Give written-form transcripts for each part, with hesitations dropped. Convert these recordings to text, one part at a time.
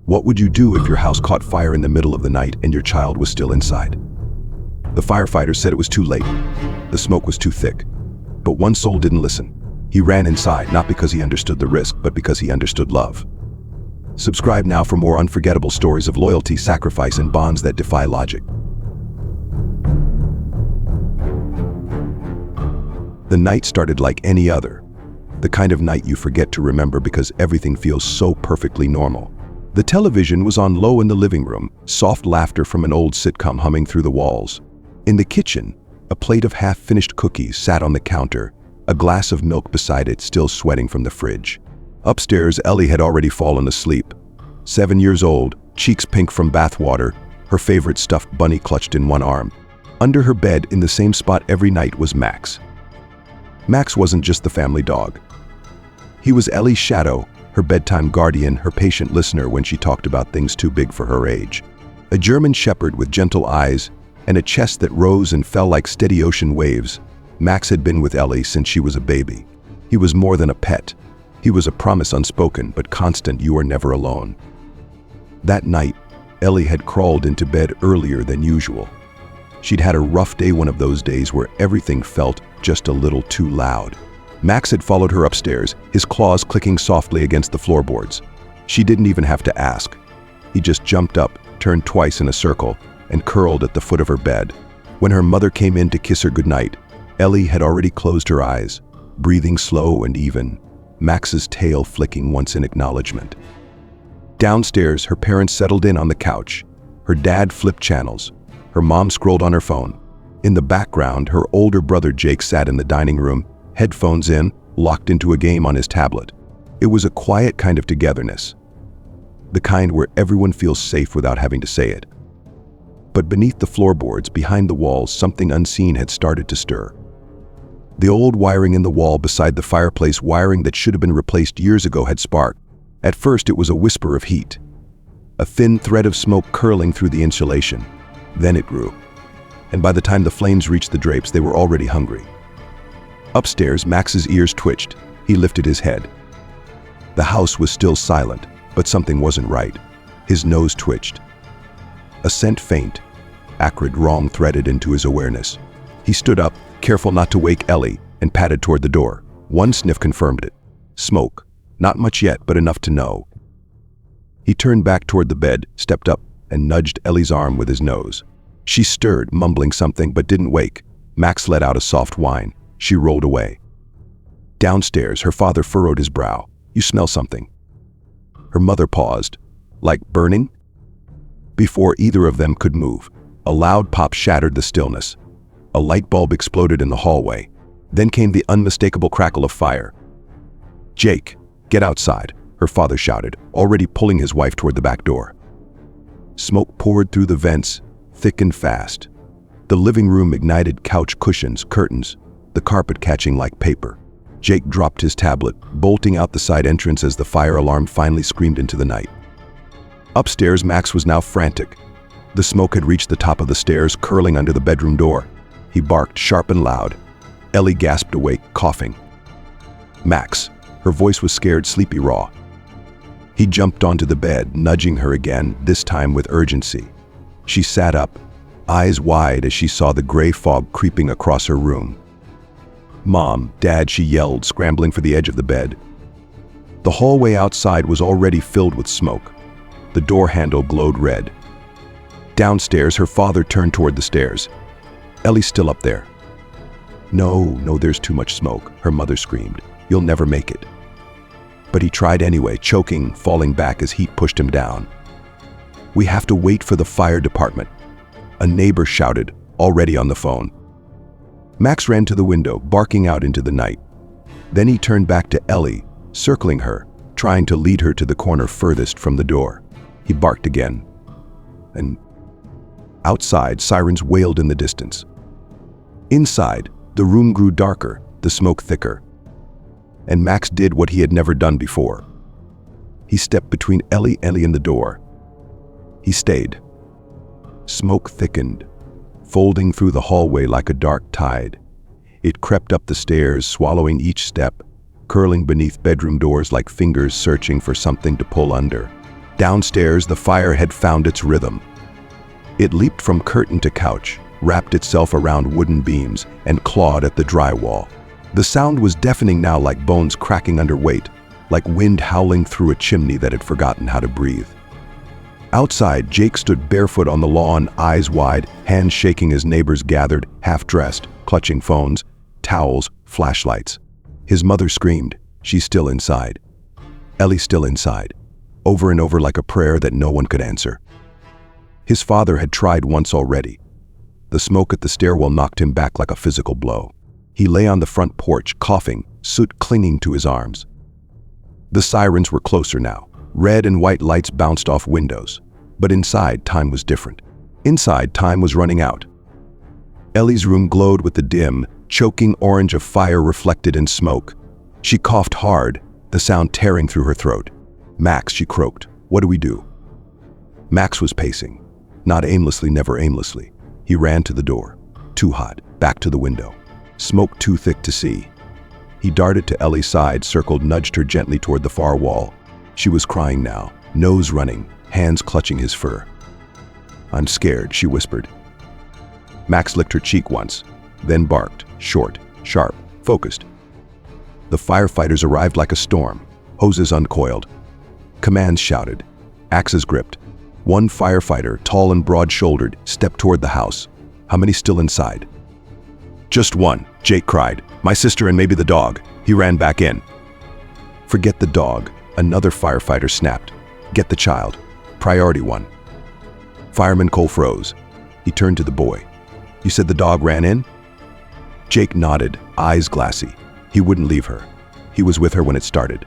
What would you do if your house caught fire in the middle of the night and your child was still inside? The firefighters said it was too late. The smoke was too thick. But one soul didn't listen. He ran inside, not because he understood the risk, but because he understood love. Subscribe now for more unforgettable stories of loyalty, sacrifice, and bonds that defy logic. The night started like any other. The kind of night you forget to remember because everything feels so perfectly normal. The television was on low in the living room, soft laughter from an old sitcom humming through the walls. In the kitchen, a plate of half-finished cookies sat on the counter, a glass of milk beside it still sweating from the fridge. Upstairs, Ellie had already fallen asleep. 7 years old, cheeks pink from bath water, her favorite stuffed bunny clutched in one arm. Under her bed, in the same spot every night, was Max. Max wasn't just the family dog. He was Ellie's shadow, her bedtime guardian, her patient listener when she talked about things too big for her age. A German shepherd with gentle eyes and a chest that rose and fell like steady ocean waves, Max had been with Ellie since she was a baby. He was more than a pet. He was a promise unspoken but constant, you are never alone. That night, Ellie had crawled into bed earlier than usual. She'd had a rough day, one of those days where everything felt just a little too loud. Max had followed her upstairs, his claws clicking softly against the floorboards. She didn't even have to ask. He just jumped up, turned twice in a circle, and curled at the foot of her bed. When her mother came in to kiss her goodnight, Ellie had already closed her eyes, breathing slow and even, Max's tail flicking once in acknowledgement. Downstairs, her parents settled in on the couch. Her dad flipped channels. Her mom scrolled on her phone. In the background, her older brother Jake sat in the dining room, headphones in, locked into a game on his tablet. It was a quiet kind of togetherness. The kind where everyone feels safe without having to say it. But beneath the floorboards, behind the walls, something unseen had started to stir. The old wiring in the wall beside the fireplace, wiring that should have been replaced years ago, had sparked. At first, it was a whisper of heat. A thin thread of smoke curling through the insulation. Then it grew. And by the time the flames reached the drapes, they were already hungry. Upstairs, Max's ears twitched. He lifted his head. The house was still silent, but something wasn't right. His nose twitched. A scent, faint, acrid, wrong, threaded into his awareness. He stood up, careful not to wake Ellie, and padded toward the door. One sniff confirmed it. Smoke. Not much yet, but enough to know. He turned back toward the bed, stepped up, and nudged Ellie's arm with his nose. She stirred, mumbling something, but didn't wake. Max let out a soft whine. She rolled away. Downstairs, her father furrowed his brow. You smell something. Her mother paused. Like burning? Before either of them could move, a loud pop shattered the stillness. A light bulb exploded in the hallway. Then came the unmistakable crackle of fire. Jake, get outside, her father shouted, already pulling his wife toward the back door. Smoke poured through the vents, thick and fast. The living room ignited, couch cushions, curtains, the carpet catching like paper. Jake dropped his tablet, bolting out the side entrance as the fire alarm finally screamed into the night. Upstairs, Max was now frantic. The smoke had reached the top of the stairs, curling under the bedroom door. He barked, sharp and loud. Ellie gasped awake, coughing. Max. Her voice was scared, sleepy, raw. He jumped onto the bed, nudging her again, this time with urgency. She sat up, eyes wide as she saw the gray fog creeping across her room. Mom, Dad, she yelled, scrambling for the edge of the bed. The hallway outside was already filled with smoke. The door handle glowed red. Downstairs, her father turned toward the stairs. Ellie's still up there. No, there's too much smoke, her mother screamed. You'll never make it. But he tried anyway, choking, falling back as heat pushed him down. We have to wait for the fire department, a neighbor shouted, already on the phone. Max ran to the window, barking out into the night. Then he turned back to Ellie, circling her, trying to lead her to the corner furthest from the door. He barked again. And outside, sirens wailed in the distance. Inside, the room grew darker, the smoke thicker. And Max did what he had never done before. He stepped between Ellie and the door. He stayed. Smoke thickened, folding through the hallway like a dark tide. It crept up the stairs, swallowing each step, curling beneath bedroom doors like fingers searching for something to pull under. Downstairs, the fire had found its rhythm. It leaped from curtain to couch, wrapped itself around wooden beams, and clawed at the drywall. The sound was deafening now, like bones cracking under weight, like wind howling through a chimney that had forgotten how to breathe. Outside, Jake stood barefoot on the lawn, eyes wide, hands shaking as neighbors gathered, half-dressed, clutching phones, towels, flashlights. His mother screamed, "She's still inside." Ellie's still inside, over and over like a prayer that no one could answer. His father had tried once already. The smoke at the stairwell knocked him back like a physical blow. He lay on the front porch, coughing, soot clinging to his arms. The sirens were closer now. Red and white lights bounced off windows. But inside, time was different. Inside, time was running out. Ellie's room glowed with the dim, choking orange of fire reflected in smoke. She coughed hard, the sound tearing through her throat. "Max," she croaked, "what do we do?" Max was pacing. Not aimlessly, never aimlessly. He ran to the door. Too hot. Back to the window. Smoke too thick to see. He darted to Ellie's side, circled, nudged her gently toward the far wall. She was crying now, nose running, hands clutching his fur. "I'm scared," she whispered. Max licked her cheek once, then barked, short, sharp, focused. The firefighters arrived like a storm, hoses uncoiled. Commands shouted, axes gripped. One firefighter, tall and broad-shouldered, stepped toward the house. "How many still inside?" "Just one," Jake cried. "My sister and maybe the dog." He ran back in. "Forget the dog," another firefighter snapped. "Get the child. Priority one." Fireman Cole froze. He turned to the boy. "You said the dog ran in?" Jake nodded, eyes glassy. He wouldn't leave her. He was with her when it started.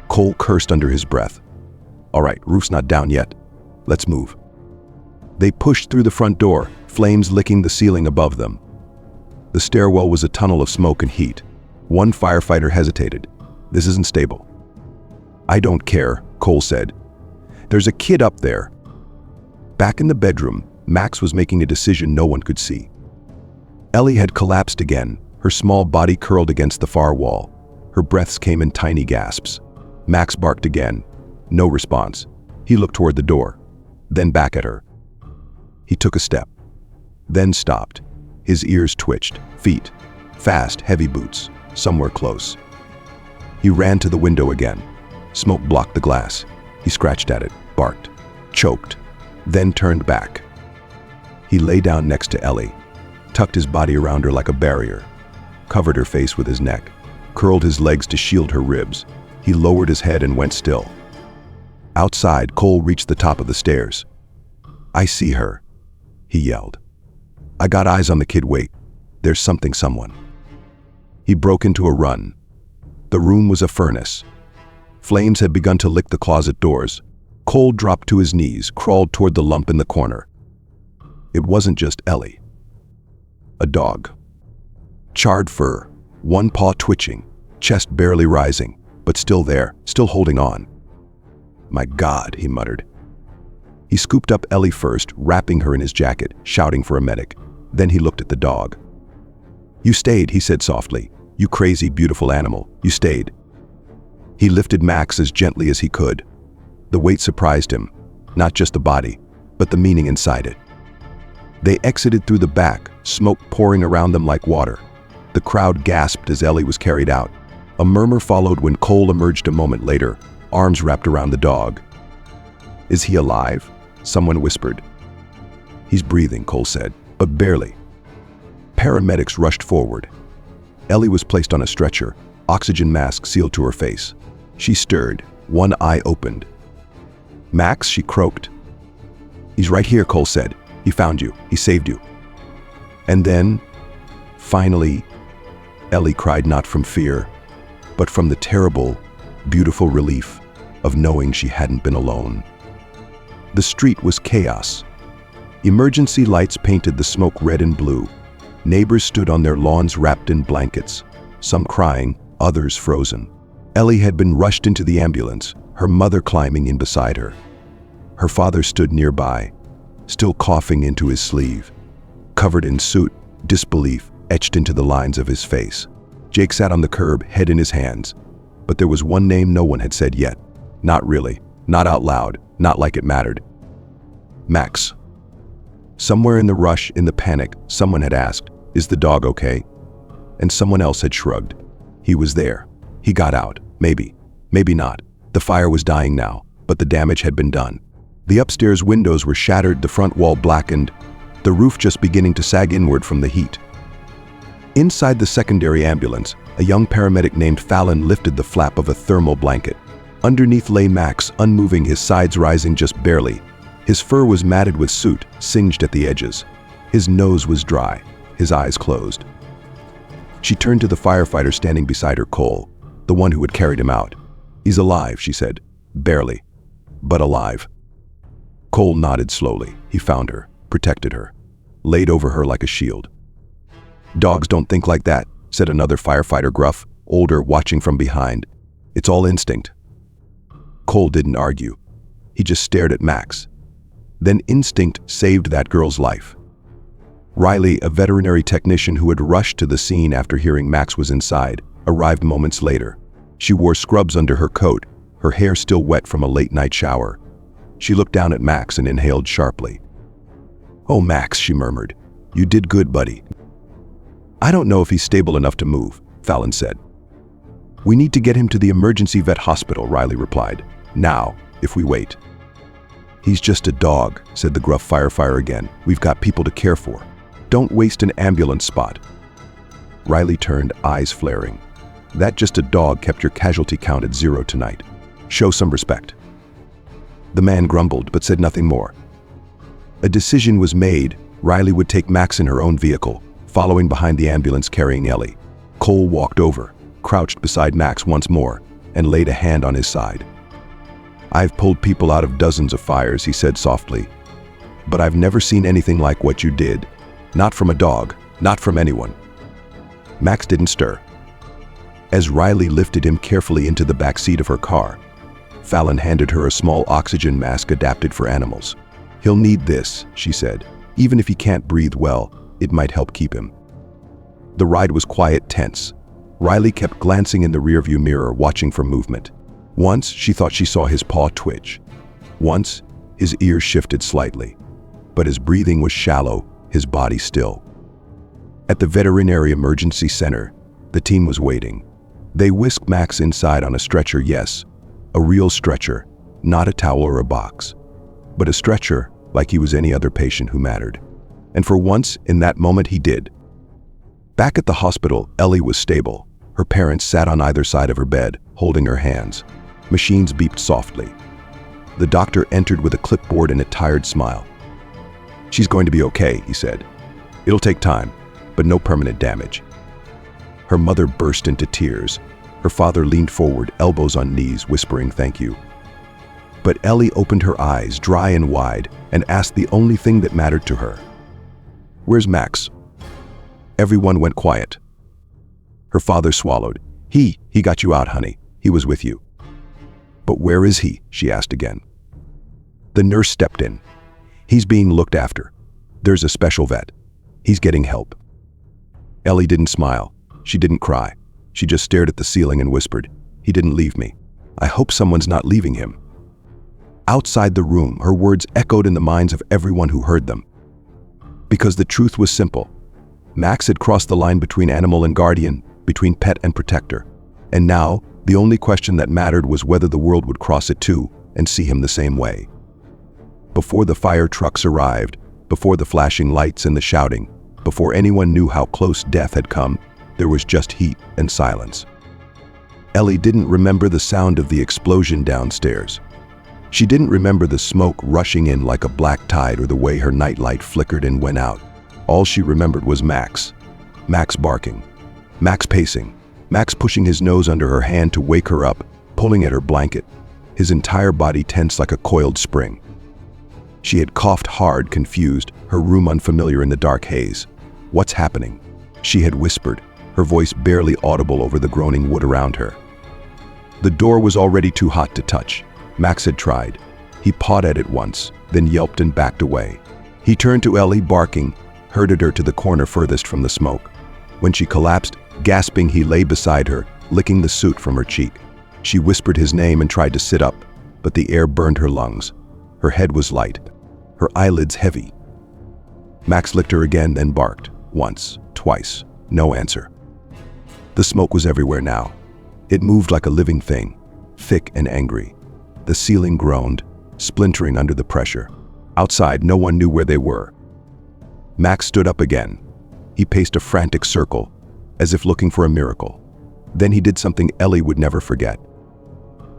Cole cursed under his breath. "All right, roof's not down yet. Let's move." They pushed through the front door, flames licking the ceiling above them. The stairwell was a tunnel of smoke and heat. One firefighter hesitated. "This isn't stable." "I don't care," Cole said. "There's a kid up there." Back in the bedroom, Max was making a decision no one could see. Ellie had collapsed again, her small body curled against the far wall. Her breaths came in tiny gasps. Max barked again. No response. He looked toward the door, then back at her. He took a step, then stopped. His ears twitched. Feet. Fast, heavy boots. Somewhere close. He ran to the window again. Smoke blocked the glass. He scratched at it, barked, choked, then turned back. He lay down next to Ellie, tucked his body around her like a barrier, covered her face with his neck, curled his legs to shield her ribs. He lowered his head and went still. Outside, Cole reached the top of the stairs. "I see her," he yelled. "I got eyes on the kid. Wait, there's someone." He broke into a run. The room was a furnace. Flames had begun to lick the closet doors. Cole dropped to his knees, crawled toward the lump in the corner. It wasn't just Ellie. A dog. Charred fur, one paw twitching, chest barely rising, but still there, still holding on. "My God," he muttered. He scooped up Ellie first, wrapping her in his jacket, shouting for a medic. Then he looked at the dog. "You stayed," he said softly. "You crazy, beautiful animal. You stayed." He lifted Max as gently as he could. The weight surprised him, not just the body, but the meaning inside it. They exited through the back, smoke pouring around them like water. The crowd gasped as Ellie was carried out. A murmur followed when Cole emerged a moment later, arms wrapped around the dog. "Is he alive?" someone whispered. "He's breathing," Cole said, "but barely." Paramedics rushed forward. Ellie was placed on a stretcher, oxygen mask sealed to her face. She stirred, one eye opened. "Max," she croaked. "He's right here," Cole said. "He found you. He saved you." And then, finally, Ellie cried not from fear, but from the terrible, beautiful relief of knowing she hadn't been alone. The street was chaos. Emergency lights painted the smoke red and blue. Neighbors stood on their lawns wrapped in blankets, some crying, others frozen. Ellie had been rushed into the ambulance, her mother climbing in beside her. Her father stood nearby, still coughing into his sleeve. Covered in soot, disbelief etched into the lines of his face. Jake sat on the curb, head in his hands. But there was one name no one had said yet. Not really. Not out loud, not like it mattered. "Max." Somewhere in the rush, in the panic, someone had asked, "Is the dog okay?" And someone else had shrugged. He was there. He got out. Maybe. Maybe not. The fire was dying now, but the damage had been done. The upstairs windows were shattered, the front wall blackened, the roof just beginning to sag inward from the heat. Inside the secondary ambulance, a young paramedic named Fallon lifted the flap of a thermal blanket. Underneath lay Max, unmoving, his sides rising just barely. His fur was matted with soot, singed at the edges. His nose was dry, his eyes closed. She turned to the firefighter standing beside her, Cole, the one who had carried him out. "He's alive," she said. "Barely, but alive." Cole nodded slowly. He found her, protected her, laid over her like a shield. "Dogs don't think like that," said another firefighter, gruff, older, watching from behind. "It's all instinct." Cole didn't argue. He just stared at Max. Then instinct saved that girl's life. Riley, a veterinary technician who had rushed to the scene after hearing Max was inside, arrived moments later. She wore scrubs under her coat, her hair still wet from a late-night shower. She looked down at Max and inhaled sharply. "Oh, Max," she murmured. "You did good, buddy." "I don't know if he's stable enough to move," Fallon said. "We need to get him to the emergency vet hospital," Riley replied. "Now, if we wait." "He's just a dog," said the gruff firefighter again. "We've got people to care for. Don't waste an ambulance spot." Riley turned, eyes flaring. "That just a dog kept your casualty count at 0 tonight. Show some respect." The man grumbled but said nothing more. A decision was made. Riley would take Max in her own vehicle, following behind the ambulance carrying Ellie. Cole walked over, crouched beside Max once more, and laid a hand on his side. "I've pulled people out of dozens of fires," he said softly, "but I've never seen anything like what you did. Not from a dog, not from anyone." Max didn't stir. As Riley lifted him carefully into the back seat of her car, Fallon handed her a small oxygen mask adapted for animals. "He'll need this," she said. "Even if he can't breathe well, it might help keep him." The ride was quiet, tense. Riley kept glancing in the rearview mirror, watching for movement. Once, she thought she saw his paw twitch. Once, his ears shifted slightly. But his breathing was shallow, his body still. At the veterinary emergency center, the team was waiting. They whisked Max inside on a stretcher, yes, a real stretcher, not a towel or a box, but a stretcher like he was any other patient who mattered. And for once, in that moment, he did. Back at the hospital, Ellie was stable. Her parents sat on either side of her bed, holding her hands. Machines beeped softly. The doctor entered with a clipboard and a tired smile. "She's going to be okay," he said. "It'll take time, but no permanent damage." Her mother burst into tears. Her father leaned forward, elbows on knees, whispering thank you. But Ellie opened her eyes, dry and wide, and asked the only thing that mattered to her. "Where's Max?" Everyone went quiet. Her father swallowed. He got you out, honey. He was with you." "But where is he?" she asked again. The nurse stepped in. "He's being looked after. There's a special vet. He's getting help." Ellie didn't smile. She didn't cry. She just stared at the ceiling and whispered, "He didn't leave me. I hope someone's not leaving him." Outside the room, her words echoed in the minds of everyone who heard them. Because the truth was simple. Max had crossed the line between animal and guardian, between pet and protector. And now, the only question that mattered was whether the world would cross it too and see him the same way. Before the fire trucks arrived, before the flashing lights and the shouting, before anyone knew how close death had come, there was just heat and silence. Ellie didn't remember the sound of the explosion downstairs. She didn't remember the smoke rushing in like a black tide or the way her nightlight flickered and went out. All she remembered was Max. Max barking. Max pacing. Max pushing his nose under her hand to wake her up, pulling at her blanket, his entire body tense like a coiled spring. She had coughed hard, confused, her room unfamiliar in the dark haze. "What's happening?" she had whispered, her voice barely audible over the groaning wood around her. The door was already too hot to touch. Max had tried. He pawed at it once, then yelped and backed away. He turned to Ellie, barking, herded her to the corner furthest from the smoke. When she collapsed, gasping, he lay beside her, licking the soot from her cheek. She whispered his name and tried to sit up, but the air burned her lungs. Her head was light, her eyelids heavy. Max licked her again, then barked. Once, twice, no answer. The smoke was everywhere now. It moved like a living thing, thick and angry. The ceiling groaned, splintering under the pressure. Outside, no one knew where they were. Max stood up again. He paced a frantic circle, as if looking for a miracle. Then he did something Ellie would never forget.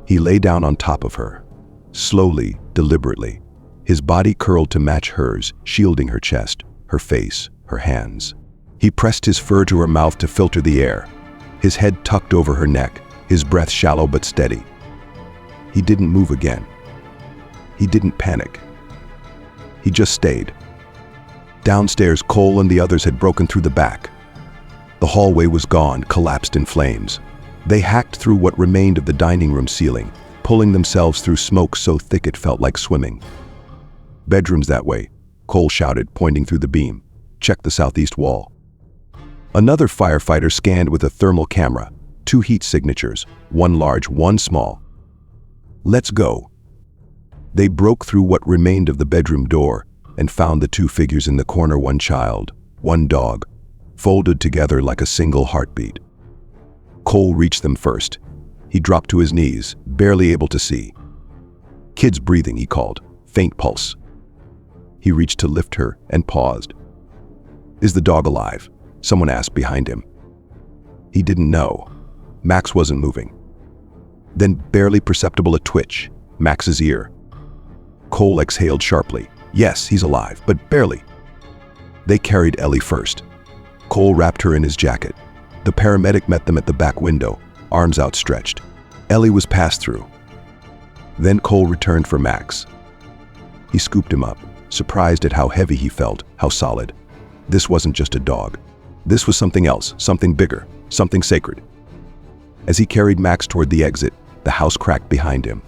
He lay down on top of her, slowly, deliberately. His body curled to match hers, shielding her chest, her face, her hands. He pressed his fur to her mouth to filter the air, his head tucked over her neck, his breath shallow but steady. He didn't move again. He didn't panic. He just stayed. Downstairs, Cole and the others had broken through the back. The hallway was gone, collapsed in flames. They hacked through what remained of the dining room ceiling, pulling themselves through smoke so thick it felt like swimming. "Bedrooms that way," Cole shouted, pointing through the beam. "Check the southeast wall." Another firefighter scanned with a thermal camera, 2 heat signatures, one large, one small. "Let's go." They broke through what remained of the bedroom door and found the 2 figures in the corner, one child, one dog, folded together like a single heartbeat. Cole reached them first. He dropped to his knees, barely able to see. "Kid's breathing," he called, "faint pulse." He reached to lift her and paused. "Is the dog alive?" someone asked behind him. He didn't know. Max wasn't moving. Then, barely perceptible, a twitch, Max's ear. Cole exhaled sharply. "Yes, he's alive, but barely." They carried Ellie first. Cole wrapped her in his jacket. The paramedic met them at the back window, arms outstretched. Ellie was passed through. Then Cole returned for Max. He scooped him up, surprised at how heavy he felt, how solid. This wasn't just a dog. This was something else, something bigger, something sacred. As he carried Max toward the exit, the house cracked behind him.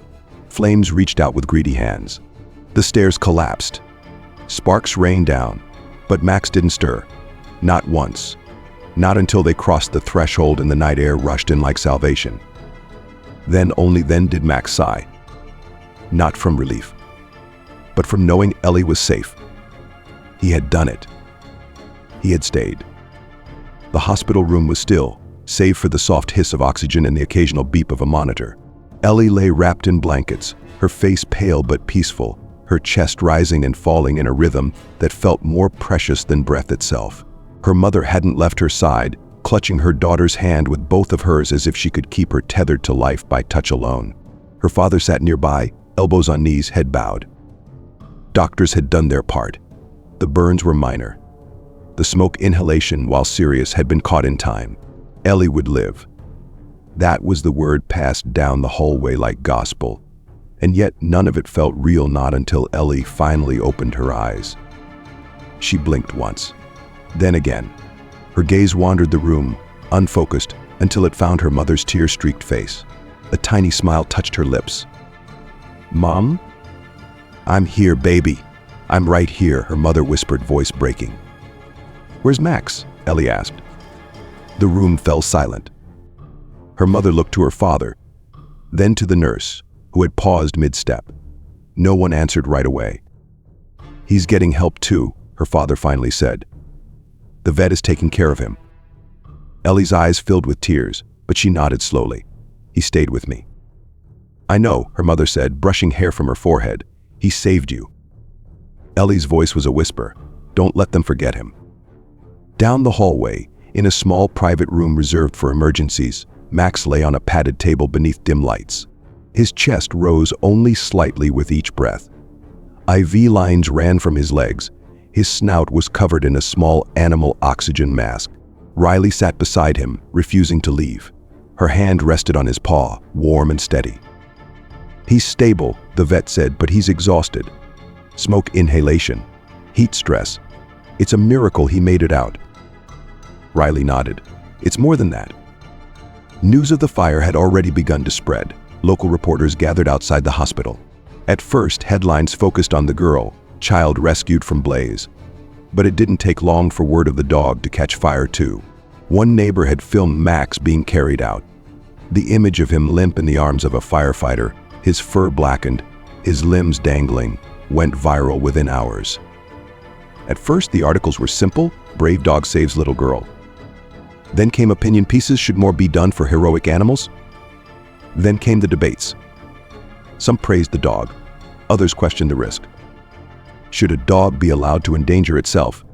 Flames reached out with greedy hands. The stairs collapsed. Sparks rained down, but Max didn't stir. Not once. Not until they crossed the threshold and the night air rushed in like salvation. Then, only then, did Max sigh. Not from relief, but from knowing Ellie was safe. He had done it. He had stayed. The hospital room was still, save for the soft hiss of oxygen and the occasional beep of a monitor. Ellie lay wrapped in blankets, her face pale but peaceful, her chest rising and falling in a rhythm that felt more precious than breath itself. Her mother hadn't left her side, clutching her daughter's hand with both of hers as if she could keep her tethered to life by touch alone. Her father sat nearby, elbows on knees, head bowed. Doctors had done their part. The burns were minor. The smoke inhalation, while serious, had been caught in time. Ellie would live. That was the word passed down the hallway like gospel. And yet none of it felt real, not until Ellie finally opened her eyes. She blinked once. Then again. Her gaze wandered the room, unfocused, until it found her mother's tear-streaked face. A tiny smile touched her lips. "Mom?" "I'm here, baby. I'm right here," her mother whispered, voice breaking. "Where's Max?" Ellie asked. The room fell silent. Her mother looked to her father, then to the nurse, who had paused mid-step. No one answered right away. "He's getting help too," her father finally said. "The vet is taking care of him." Ellie's eyes filled with tears, but she nodded slowly. "He stayed with me." "I know," her mother said, brushing hair from her forehead. "He saved you." Ellie's voice was a whisper. "Don't let them forget him." Down the hallway, in a small private room reserved for emergencies, Max lay on a padded table beneath dim lights. His chest rose only slightly with each breath. IV lines ran from his legs. His snout was covered in a small animal oxygen mask. Riley sat beside him, refusing to leave. Her hand rested on his paw, warm and steady. "He's stable," the vet said, "but he's exhausted. Smoke inhalation, heat stress. It's a miracle he made it out." Riley nodded. "It's more than that." News of the fire had already begun to spread. Local reporters gathered outside the hospital. At first, headlines focused on the girl, child rescued from blaze. But it didn't take long for word of the dog to catch fire too. One neighbor had filmed Max being carried out. The image of him limp in the arms of a firefighter, His fur blackened, his limbs dangling, went viral within hours. At first, the articles were simple: brave dog saves little girl. Then came opinion pieces: should more be done for heroic animals? Then came the debates. Some praised the dog, others questioned the risk. Should a dog be allowed to endanger itself?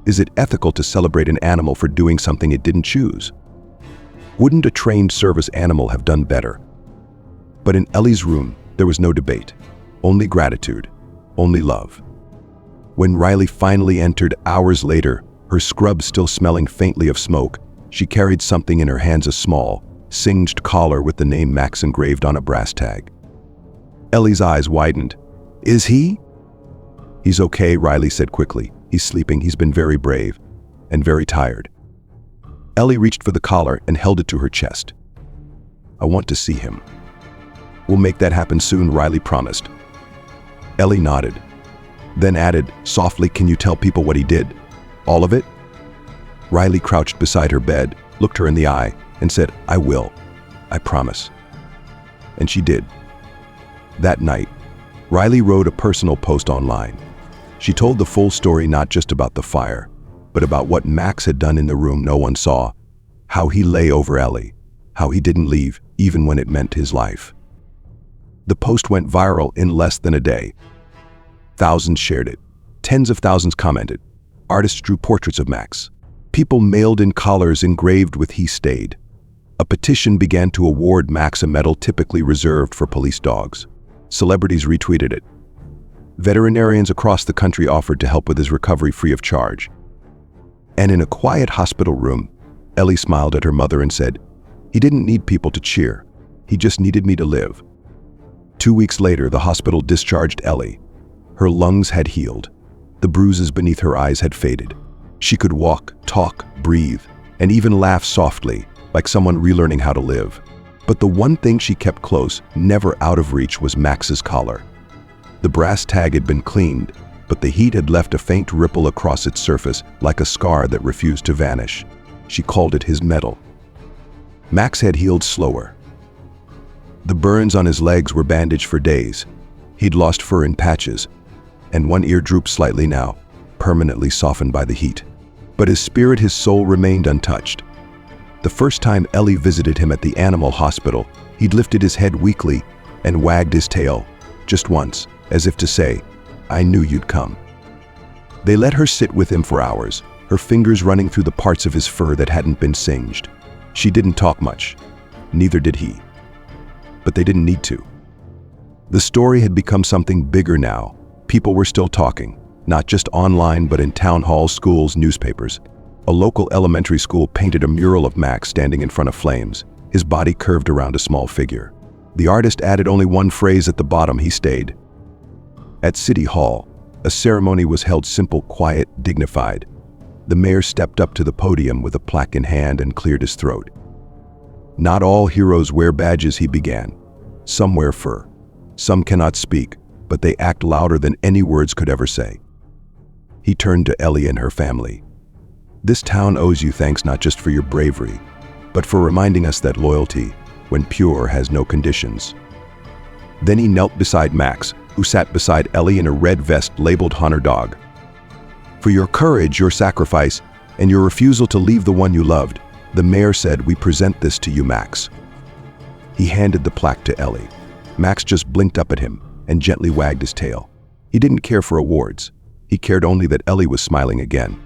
Is it ethical to celebrate an animal for doing something it didn't choose? Wouldn't a trained service animal have done better? But in Ellie's room, there was no debate, only gratitude, only love. When Riley finally entered hours later, her scrub still smelling faintly of smoke, she carried something in her hands, a small, singed collar with the name Max engraved on a brass tag. Ellie's eyes widened. Is he? He's okay, Riley said quickly. He's sleeping. He's been very brave and very tired. Ellie reached for the collar and held it to her chest. I want to see him. We'll make that happen soon, Riley promised. Ellie nodded, then added softly, can you tell people what he did? All of it? Riley crouched beside her bed, looked her in the eye, and said, I will. I promise. And she did. That night, Riley wrote a personal post online. She told the full story, not just about the fire, but about what Max had done in the room no one saw, how he lay over Ellie, how he didn't leave even when it meant his life. The post went viral in less than a day. Thousands shared it. Tens of thousands commented. Artists drew portraits of Max. People mailed in collars engraved with "He stayed." A petition began to award Max a medal typically reserved for police dogs. Celebrities retweeted it. Veterinarians across the country offered to help with his recovery free of charge. And in a quiet hospital room, Ellie smiled at her mother and said, he didn't need people to cheer. He just needed me to live. 2 weeks later, the hospital discharged Ellie. Her lungs had healed. The bruises beneath her eyes had faded. She could walk, talk, breathe, and even laugh softly, like someone relearning how to live. But the one thing she kept close, never out of reach, was Max's collar. The brass tag had been cleaned, but the heat had left a faint ripple across its surface, like a scar that refused to vanish. She called it his medal. Max had healed slower. The burns on his legs were bandaged for days. He'd lost fur in patches, and one ear drooped slightly now, permanently softened by the heat. But his spirit, his soul, remained untouched. The first time Ellie visited him at the animal hospital, he'd lifted his head weakly and wagged his tail, just once, as if to say, I knew you'd come. They let her sit with him for hours, her fingers running through the parts of his fur that hadn't been singed. She didn't talk much, neither did he. But they didn't need to. The story had become something bigger now. People were still talking, not just online but in town halls, schools, newspapers. A local elementary school painted a mural of Max standing in front of flames, his body curved around a small figure. The artist added only one phrase at the bottom: he stayed. At City Hall, a ceremony was held, simple, quiet, dignified. The mayor stepped up to the podium with a plaque in hand and cleared his throat. Not all heroes wear badges, he began. Some wear fur. Some cannot speak, but they act louder than any words could ever say. He turned to Ellie and her family. This town owes you thanks, not just for your bravery, but for reminding us that loyalty, when pure, has no conditions. Then he knelt beside Max, who sat beside Ellie in a red vest labeled Hunter Dog. For your courage, your sacrifice, and your refusal to leave the one you loved, the mayor said, we present this to you, Max. He handed the plaque to Ellie. Max just blinked up at him and gently wagged his tail. He didn't care for awards. He cared only that Ellie was smiling again.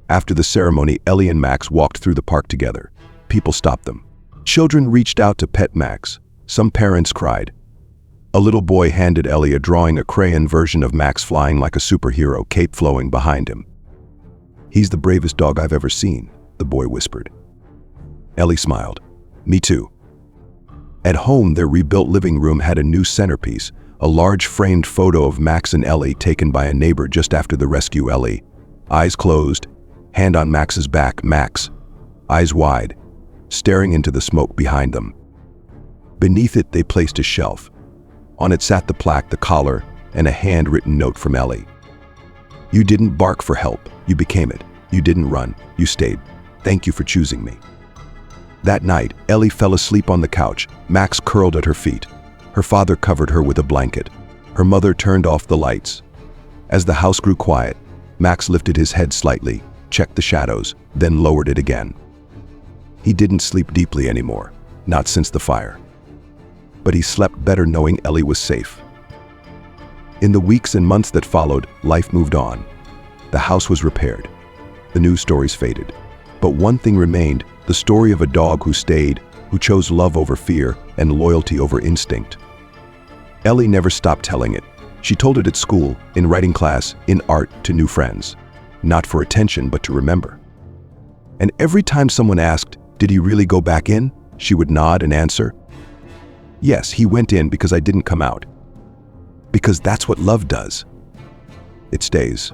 After the ceremony, Ellie and Max walked through the park together. People stopped them. Children reached out to pet Max. Some parents cried. A little boy handed Ellie a drawing, a crayon version of Max flying like a superhero, cape flowing behind him. He's the bravest dog I've ever seen, the boy whispered. Ellie smiled. Me too. At home, their rebuilt living room had a new centerpiece, a large framed photo of Max and Ellie taken by a neighbor just after the rescue. Ellie, eyes closed, hand on Max's back, Max, eyes wide, staring into the smoke behind them. Beneath it, they placed a shelf. On it sat the plaque, the collar, and a handwritten note from Ellie. You didn't bark for help, you became it. You didn't run, you stayed. Thank you for choosing me. That night, Ellie fell asleep on the couch. Max curled at her feet. Her father covered her with a blanket. Her mother turned off the lights. As the house grew quiet, Max lifted his head slightly, checked the shadows, then lowered it again. He didn't sleep deeply anymore, not since the fire. But he slept better knowing Ellie was safe. In the weeks and months that followed, life moved on. The house was repaired. The news stories faded. But one thing remained, the story of a dog who stayed, who chose love over fear and loyalty over instinct. Ellie never stopped telling it. She told it at school, in writing class, in art, to new friends. Not for attention, but to remember. And every time someone asked, "Did he really go back in?" she would nod and answer, "Yes, he went in because I didn't come out." Because that's what love does. It stays.